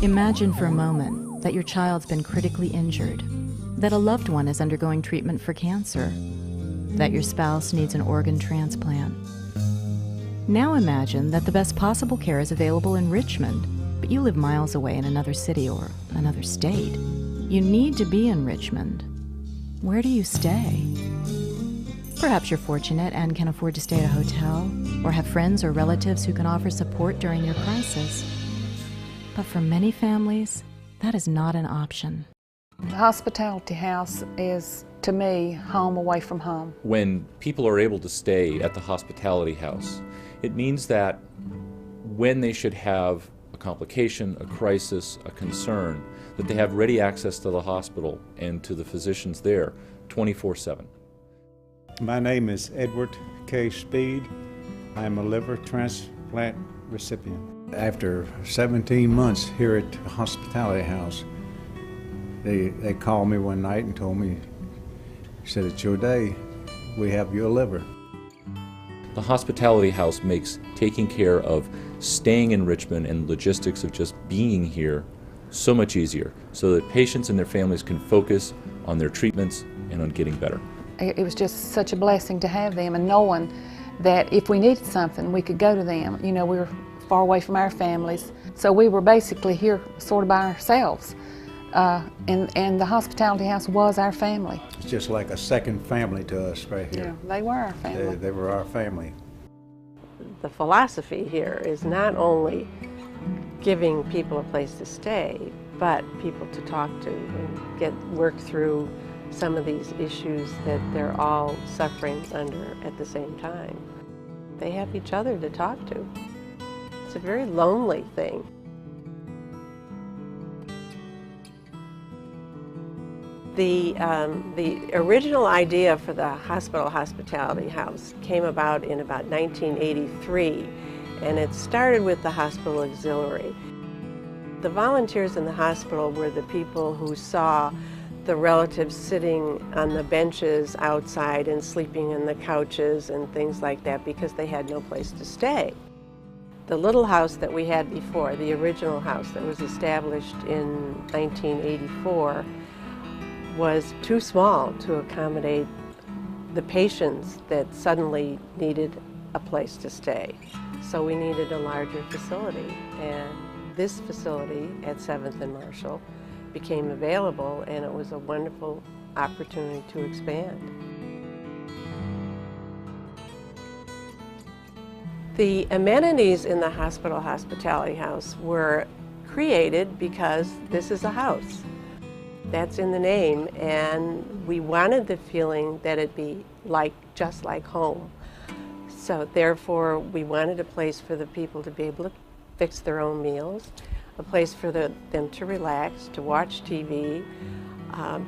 Imagine for a moment that your child's been critically injured, that a loved one is undergoing treatment for cancer, that your spouse needs an organ transplant. Now imagine that the best possible care is available in Richmond, but you live miles away in another city or another state. You need to be in Richmond. Where do you stay? Perhaps you're fortunate and can afford to stay at a hotel, or have friends or relatives who can offer support during your crisis. But for many families, that is not an option. The hospitality house is, to me, home away from home. When people are able to stay at the hospitality house, it means that when they should have a complication, a crisis, a concern, that they have ready access to the hospital and to the physicians there 24/7. My name is Edward K. Speed. I am a liver transplant recipient. After 17 months here at the hospitality house, they called me one night and told me, said, "It's your day. We have your liver." The hospitality house makes taking care of staying in Richmond and logistics of just being here so much easier, so that patients and their families can focus on their treatments and on getting better. It was just such a blessing to have them, and knowing that if we needed something, we could go to them. You know, we were far away from our families, so we were basically here sort of by ourselves. And the hospitality house was our family. It's just like a second family to us right here. Yeah, they were our family. They were our family. The philosophy here is not only giving people a place to stay, but people to talk to and work through some of these issues that they're all suffering under at the same time. They have each other to talk to. It's a very lonely thing. The original idea for the hospital hospitality house came about in about 1983, and it started with the hospital auxiliary. The volunteers in the hospital were the people who saw the relatives sitting on the benches outside and sleeping in the couches and things like that because they had no place to stay. The little house that we had before, the original house that was established in 1984, was too small to accommodate the patients that suddenly needed a place to stay. So we needed a larger facility, and this facility at 7th and Marshall became available, and it was a wonderful opportunity to expand. The amenities in the hospital hospitality house were created because this is a house. That's in the name, and we wanted the feeling that it'd be just like home. So therefore, we wanted a place for the people to be able to fix their own meals, a place for them to relax, to watch TV,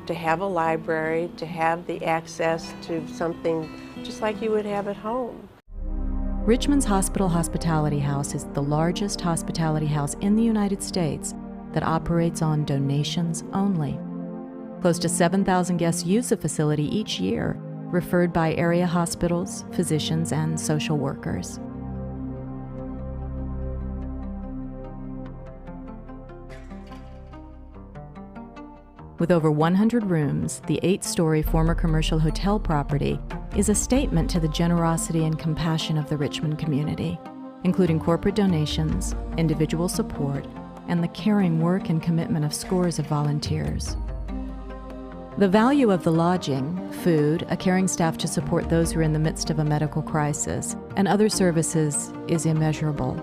to have a library, to have the access to something just like you would have at home. Richmond's Hospital Hospitality House is the largest hospitality house in the United States that operates on donations only. Close to 7,000 guests use the facility each year, referred by area hospitals, physicians, and social workers. With over 100 rooms, the 8-story former commercial hotel property is a statement to the generosity and compassion of the Richmond community, including corporate donations, individual support, and the caring work and commitment of scores of volunteers. The value of the lodging, food, a caring staff to support those who are in the midst of a medical crisis, and other services is immeasurable.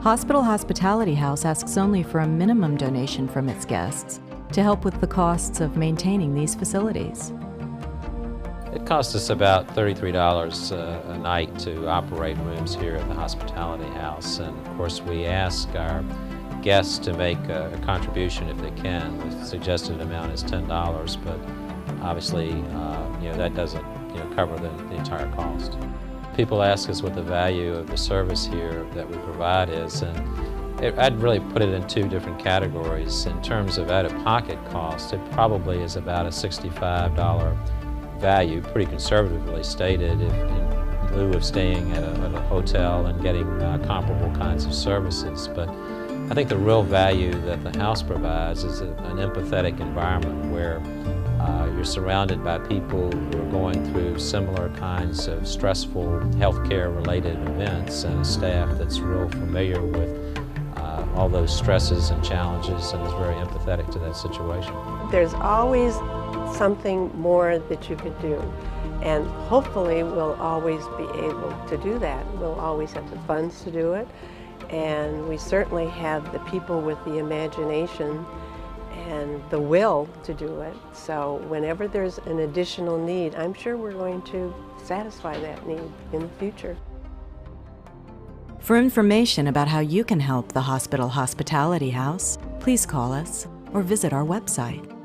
Hospital Hospitality House asks only for a minimum donation from its guests to help with the costs of maintaining these facilities. It costs us about $33 a night to operate rooms here at the hospitality house, and of course we ask our guests to make a contribution if they can. The suggested amount is $10, but obviously that doesn't cover the entire cost. People ask us what the value of the service here that we provide is, and I'd really put it in two different categories. In terms of out-of-pocket cost, it probably is about a $65 value, pretty conservatively stated, in lieu of staying at a hotel and getting comparable kinds of services. But I think the real value that the house provides is an empathetic environment where you're surrounded by people who are going through similar kinds of stressful healthcare related events, and a staff that's real familiar with all those stresses and challenges and is very empathetic to that situation. There's always something more that you could do, and hopefully we'll always be able to do that. We'll always have the funds to do it, and we certainly have the people with the imagination and the will to do it. So whenever there's an additional need, I'm sure we're going to satisfy that need in the future. For information about how you can help the Hospital Hospitality House, please call us or visit our website.